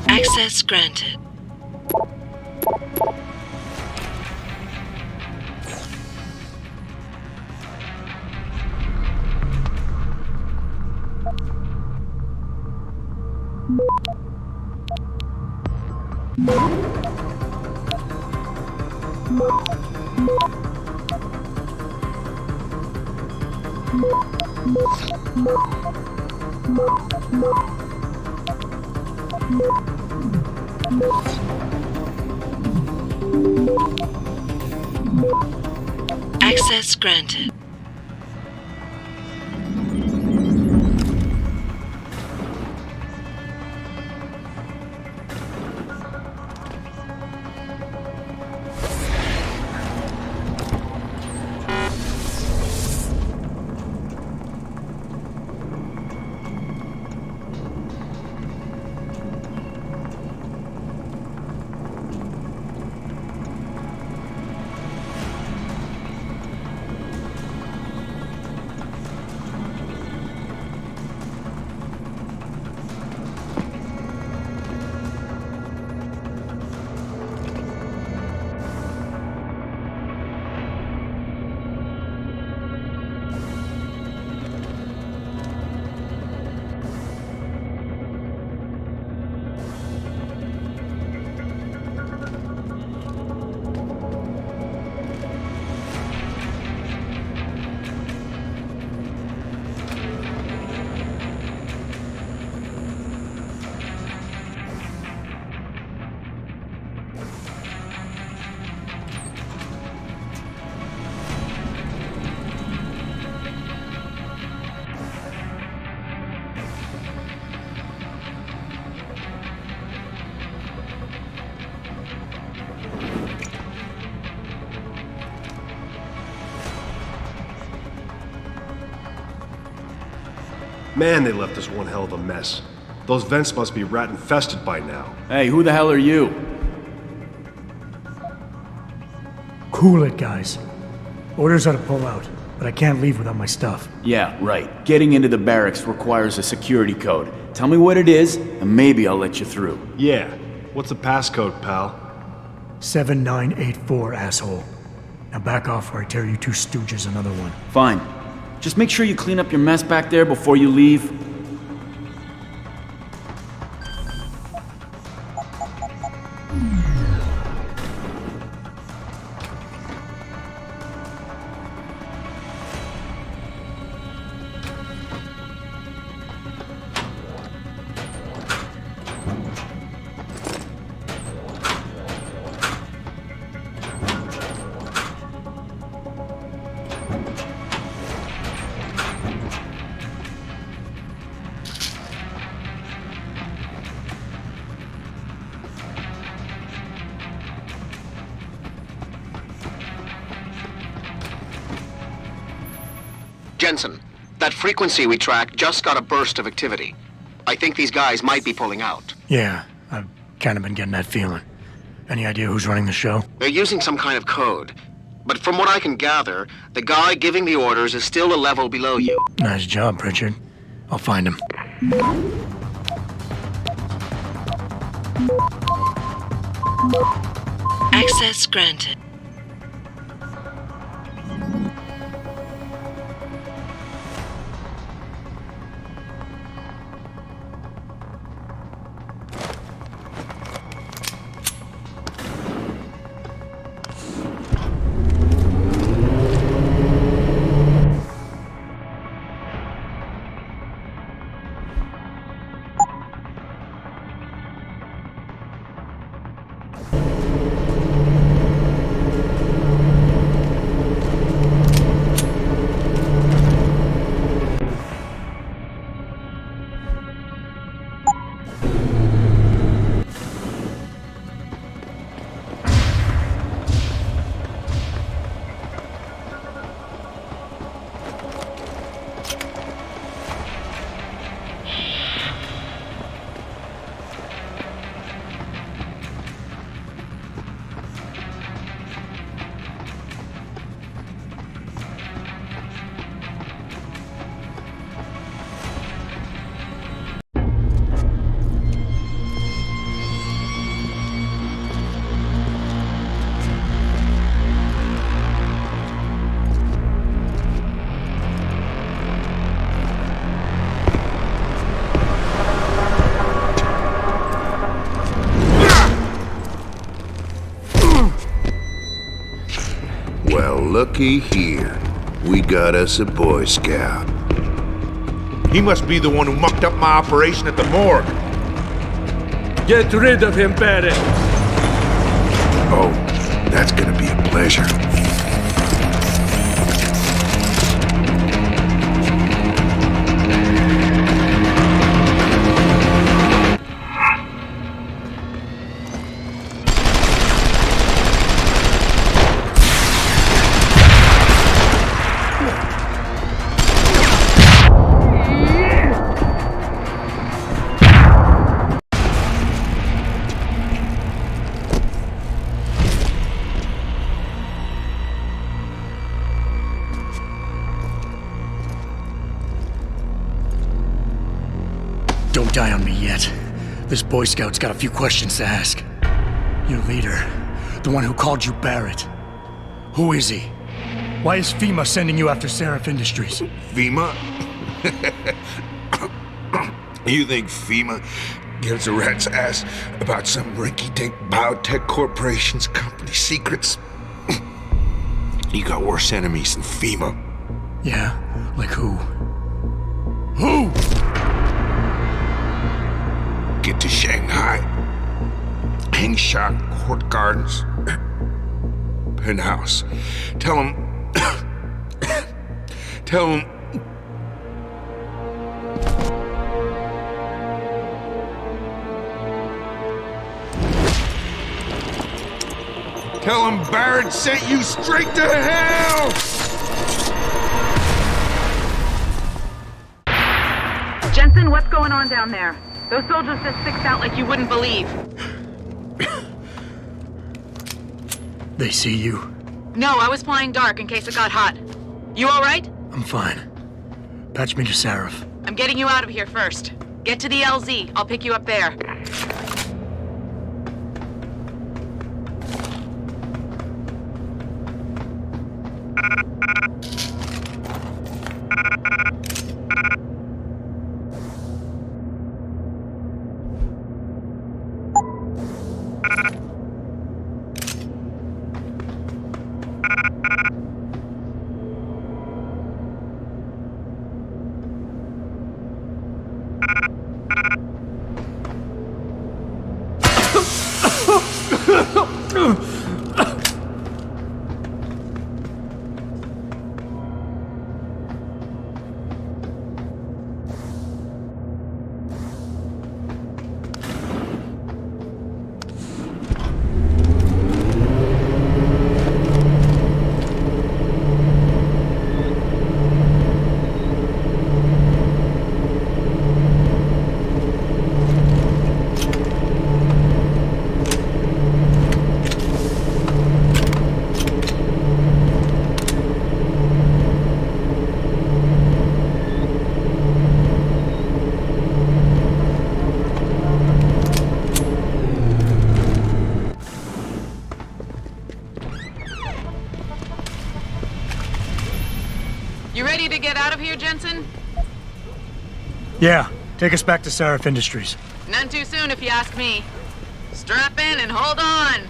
Access granted. Access granted. Man, they left us one hell of a mess. Those vents must be rat-infested by now. Hey, who the hell are you? Cool it, guys. Orders are to pull out, but I can't leave without my stuff. Yeah, right. Getting into the barracks requires a security code. Tell me what it is, and maybe I'll let you through. Yeah. What's the passcode, pal? 7984, asshole. Now back off or I tear you two stooges another one. Fine. Just make sure you clean up your mess back there before you leave. Jensen, that frequency we tracked just got a burst of activity. I think these guys might be pulling out. Yeah, I've kind of been getting that feeling. Any idea who's running the show? They're using some kind of code. But from what I can gather, the guy giving the orders is still a level below you. Nice job, Pritchard. I'll find him. Access granted. looky here. We got us a Boy Scout. He must be the one who mucked up my operation at the morgue. Get rid of him, Barrett. Oh, that's gonna be a pleasure. Don't die on me yet. This Boy Scout's got a few questions to ask. Your leader, the one who called you Barrett. Who is he? Why is FEMA sending you after Seraph Industries? FEMA? You think FEMA gives a rat's ass about some rinky-dink biotech corporation's company secrets? You got worse enemies than FEMA. Yeah? Like who? Who? Get to Shanghai. Hengsha Court Gardens. Penthouse. Tell him... Tell him... Tell him Barrett sent you straight to hell! Jensen, what's going on down there? Those soldiers just sticked out like you wouldn't believe. They see you? No, I was flying dark in case it got hot. You alright? I'm fine. Patch me to Seraph. I'm getting you out of here first. Get to the LZ. I'll pick you up there. You ready to get out of here, Jensen? Yeah, take us back to Seraph Industries. None too soon, if you ask me. Strap in and hold on.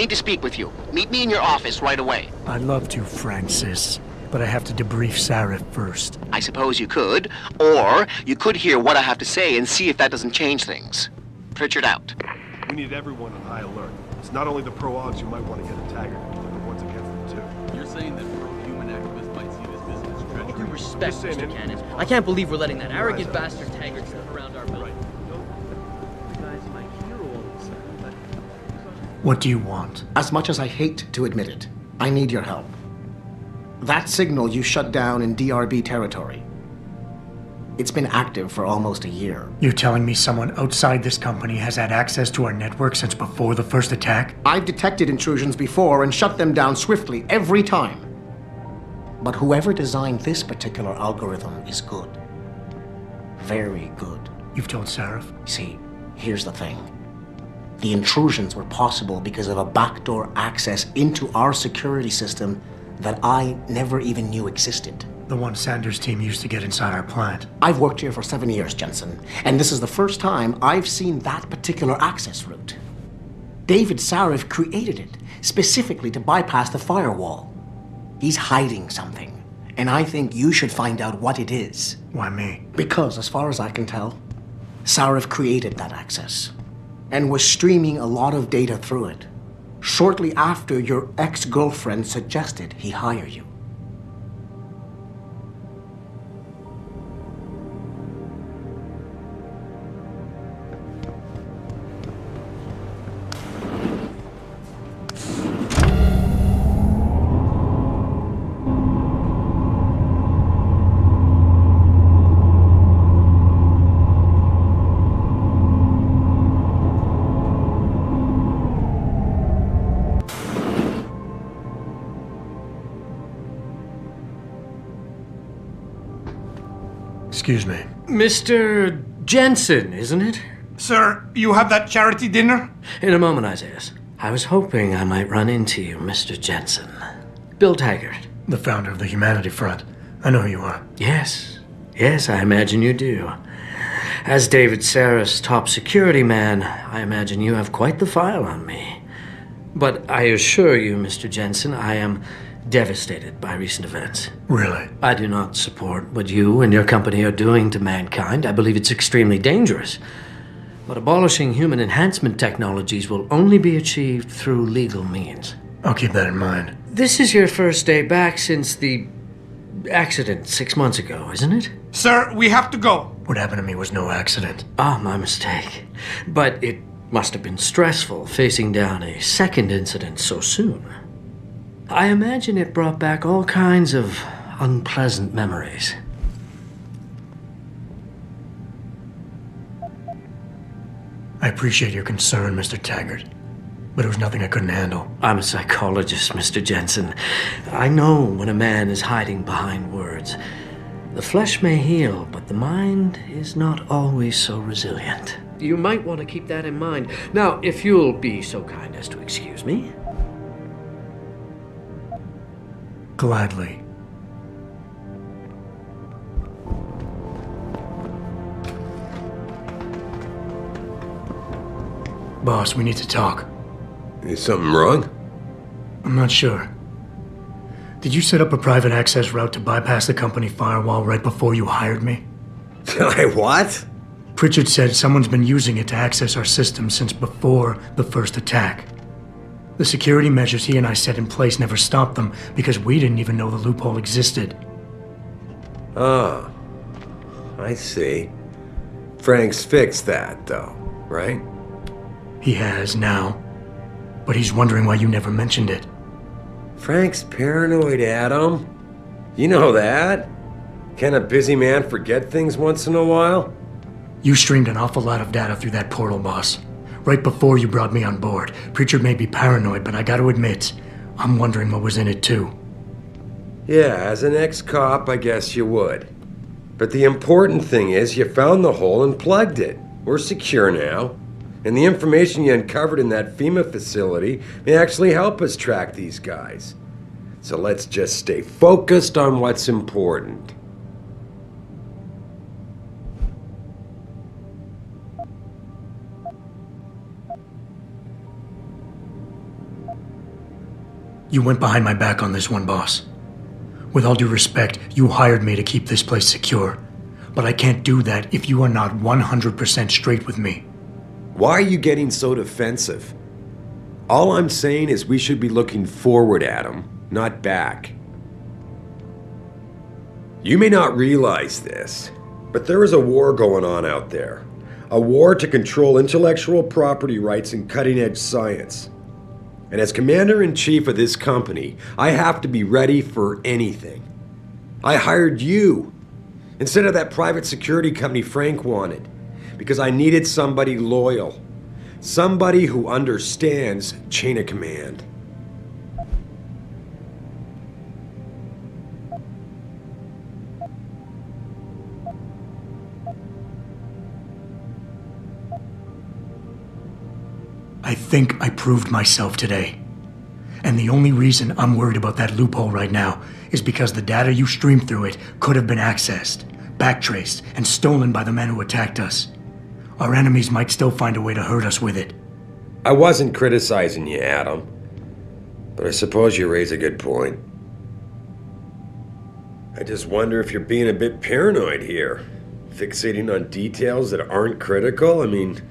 need to speak with you. Meet me in your office right away. I'd love to, Francis, but I have to debrief Sarif first. I suppose you could, or you could hear what I have to say and see if that doesn't change things. Pritchard out. We need everyone on high alert. It's not only the pro-Augs who might want to get a Taggart, but the ones against them too. You're saying that pro-human activists might see this business as treachery? With due respect, Mr. Cannon, I can't believe we're letting that arrogant bastard Taggart sniff around our building. What do you want? As much as I hate to admit it, I need your help. That signal you shut down in DRB territory. It's been active for almost a year. You're telling me someone outside this company has had access to our network since before the first attack? I've detected intrusions before and shut them down swiftly every time. But whoever designed this particular algorithm is good. Very good. You've told Sarif? See, here's the thing. The intrusions were possible because of a backdoor access into our security system that I never even knew existed. The one Sanders' team used to get inside our plant. I've worked here for 7 years, Jensen, and this is the first time I've seen that particular access route. David Sarif created it specifically to bypass the firewall. He's hiding something, and I think you should find out what it is. Why me? Because, as far as I can tell, Sarif created that access and was streaming a lot of data through it shortly after your ex-girlfriend suggested he hire you. Excuse me. Mr. Jensen, isn't it? Sir, you have that charity dinner? In a moment, Isaiah. I was hoping I might run into you, Mr. Jensen. Bill Taggart. The founder of the Humanity Front. I know who you are. Yes. Yes, I imagine you do. As David Sarris' top security man, I imagine you have quite the file on me. But I assure you, Mr. Jensen, I am devastated by recent events. Really? I do not support what you and your company are doing to mankind. I believe it's extremely dangerous. But abolishing human enhancement technologies will only be achieved through legal means. I'll keep that in mind. This is your first day back since the accident 6 months ago, isn't it? Sir, we have to go. What happened to me was no accident. Ah, my mistake. But it must have been stressful facing down a second incident so soon. I imagine it brought back all kinds of unpleasant memories. I appreciate your concern, Mr. Taggart, but it was nothing I couldn't handle. I'm a psychologist, Mr. Jensen. I know when a man is hiding behind words. The flesh may heal, but the mind is not always so resilient. You might want to keep that in mind. Now, if you'll be so kind as to excuse me. Gladly. Boss, we need to talk. Is something wrong? I'm not sure. Did you set up a private access route to bypass the company firewall right before you hired me? What? Pritchard said someone's been using it to access our system since before the first attack. The security measures he and I set in place never stopped them because we didn't even know the loophole existed. Ah, I see. Frank's fixed that, though, right? He has now, but he's wondering why you never mentioned it. Frank's paranoid, Adam. You know that. Can a busy man forget things once in a while? You streamed an awful lot of data through that portal, boss. Right before you brought me on board. Pritchard may be paranoid, but I gotta admit, I'm wondering what was in it too. Yeah, as an ex-cop, I guess you would. But the important thing is you found the hole and plugged it. We're secure now. And the information you uncovered in that FEMA facility may actually help us track these guys. So let's just stay focused on what's important. You went behind my back on this one, boss. With all due respect, you hired me to keep this place secure. But I can't do that if you are not 100% straight with me. Why are you getting so defensive? All I'm saying is we should be looking forward at him, not back. You may not realize this, but there is a war going on out there. A war to control intellectual property rights and cutting-edge science. And as Commander-in-Chief of this company, I have to be ready for anything. I hired you instead of that private security company Frank wanted, because I needed somebody loyal. Somebody who understands chain of command. I think I proved myself today. And the only reason I'm worried about that loophole right now is because the data you streamed through it could have been accessed, backtraced, and stolen by the men who attacked us. Our enemies might still find a way to hurt us with it. I wasn't criticizing you, Adam. But I suppose you raise a good point. I just wonder if you're being a bit paranoid here. Fixating on details that aren't critical? I mean,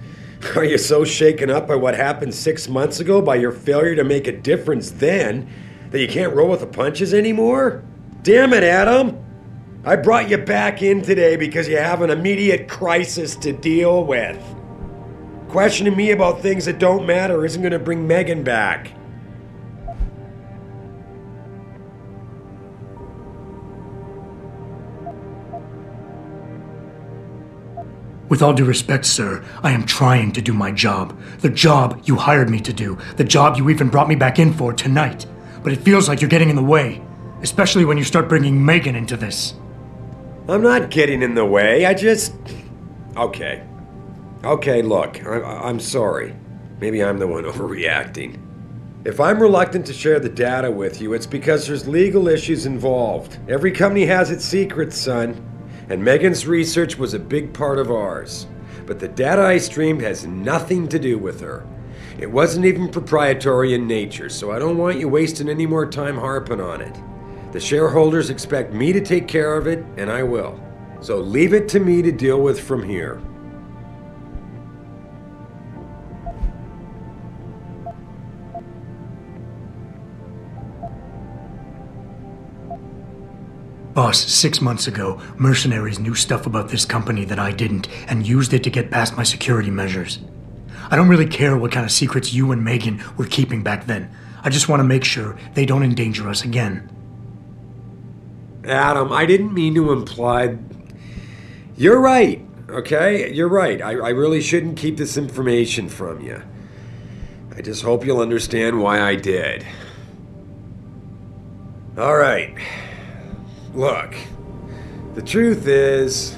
are you so shaken up by what happened 6 months ago, by your failure to make a difference then, that you can't roll with the punches anymore? Damn it, Adam! I brought you back in today because you have an immediate crisis to deal with. Questioning me about things that don't matter isn't going to bring Megan back. With all due respect, sir, I am trying to do my job. The job you hired me to do. The job you even brought me back in for tonight. But it feels like you're getting in the way. Especially when you start bringing Megan into this. I'm not getting in the way, I just... Okay, look, I'm sorry. Maybe I'm the one overreacting. If I'm reluctant to share the data with you, it's because there's legal issues involved. Every company has its secrets, son. And Megan's research was a big part of ours. But the data I streamed has nothing to do with her. It wasn't even proprietary in nature, so I don't want you wasting any more time harping on it. The shareholders expect me to take care of it, and I will. So leave it to me to deal with from here. Boss, 6 months ago, mercenaries knew stuff about this company that I didn't, and used it to get past my security measures. I don't really care what kind of secrets you and Megan were keeping back then. I just want to make sure they don't endanger us again. Adam, I didn't mean to imply... You're right, okay? You're right. I really shouldn't keep this information from you. I just hope you'll understand why I did. All right. Look, the truth is,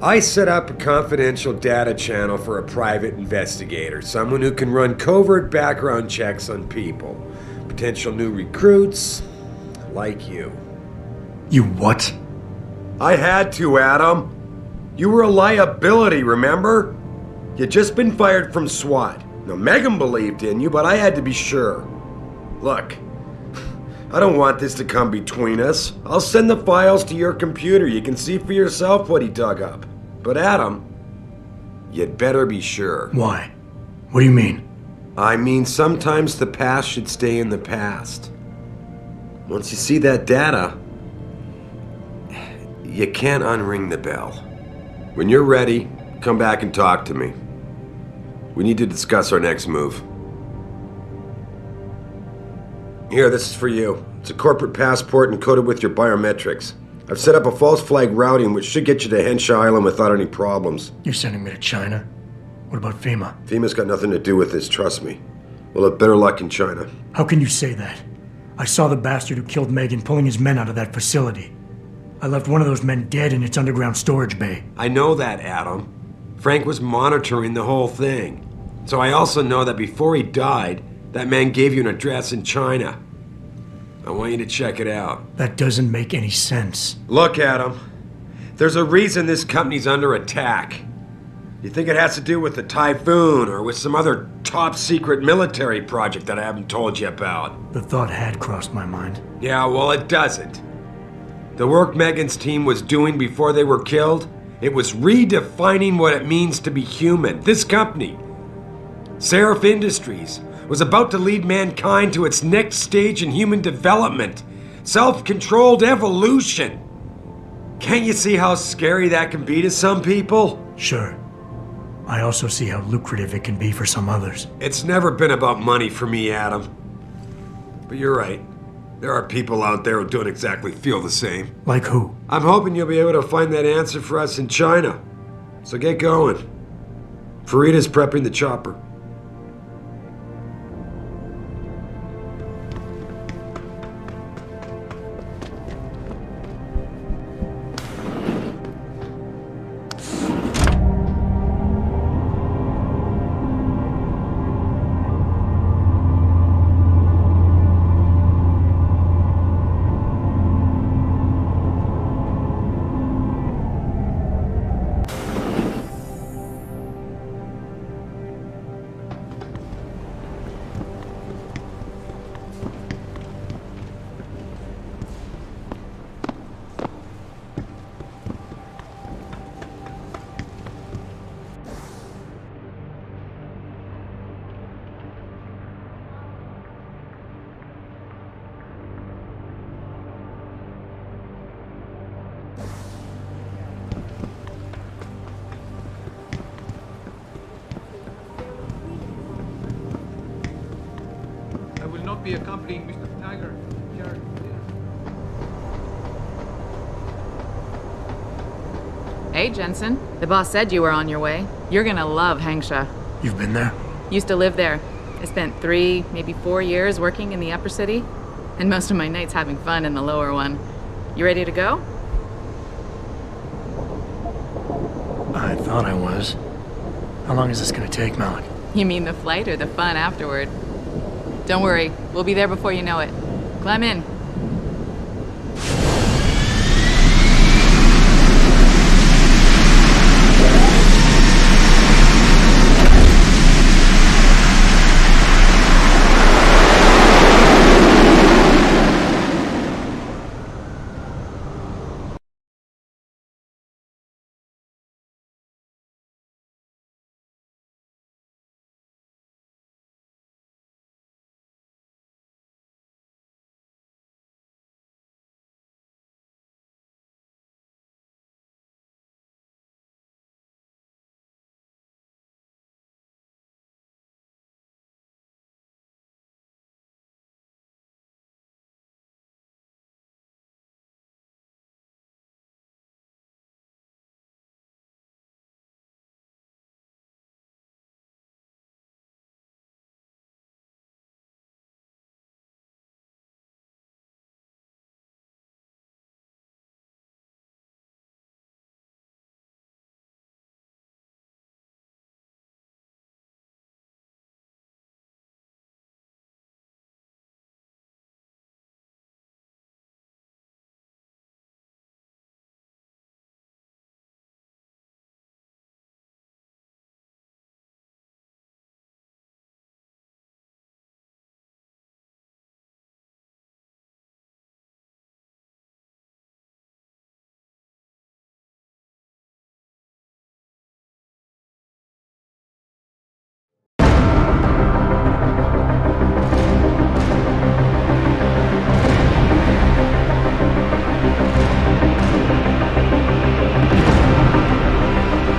I set up a confidential data channel for a private investigator, someone who can run covert background checks on people, potential new recruits, like you. You what? I had to, Adam. You were a liability, remember? You'd just been fired from SWAT. Now, Megan believed in you, but I had to be sure. Look, I don't want this to come between us. I'll send the files to your computer. You can see for yourself what he dug up. But Adam, you'd better be sure. Why? What do you mean? I mean, sometimes the past should stay in the past. Once you see that data, you can't unring the bell. When you're ready, come back and talk to me. We need to discuss our next move. Here, this is for you. It's a corporate passport encoded with your biometrics. I've set up a false flag routing which should get you to Henshaw Island without any problems. You're sending me to China? What about FEMA? FEMA's got nothing to do with this, trust me. We'll have better luck in China. How can you say that? I saw the bastard who killed Megan pulling his men out of that facility. I left one of those men dead in its underground storage bay. I know that, Adam. Frank was monitoring the whole thing. So I also know that before he died, that man gave you an address in China. I want you to check it out. That doesn't make any sense. Look, Adam. There's a reason this company's under attack. You think it has to do with the Typhoon or with some other top-secret military project that I haven't told you about? The thought had crossed my mind. Yeah, well, it doesn't. The work Megan's team was doing before they were killed, it was redefining what it means to be human. This company, Seraph Industries, was about to lead mankind to its next stage in human development. Self-controlled evolution. Can't you see how scary that can be to some people? Sure. I also see how lucrative it can be for some others. It's never been about money for me, Adam. But you're right. There are people out there who don't exactly feel the same. Like who? I'm hoping you'll be able to find that answer for us in China. So get going. Farida's prepping the chopper. Be accompanying Mr. Tiger. Hey, Jensen. The boss said you were on your way. You're gonna love Hangsha. You've been there? Used to live there. I spent 3, maybe 4 years working in the upper city, and most of my nights having fun in the lower one. You ready to go? I thought I was. How long is this gonna take, Malik? You mean the flight or the fun afterward? Don't worry, we'll be there before you know it. Climb in.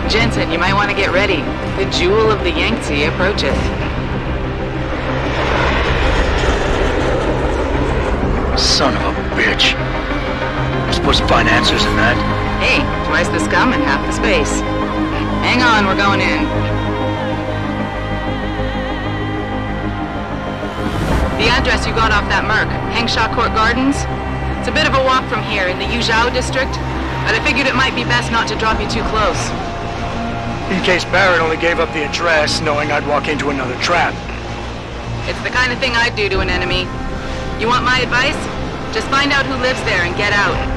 Jensen, you might want to get ready. The jewel of the Yangtze approaches. Son of a bitch. I'm supposed to find answers in that. Hey, twice the scum and half the space. Hang on, we're going in. The address you got off that Merc, Hangsha Court Gardens? It's a bit of a walk from here in the Yuzhou district, but I figured it might be best not to drop you too close. In case Barrett only gave up the address, knowing I'd walk into another trap. It's the kind of thing I'd do to an enemy. You want my advice? Just find out who lives there and get out.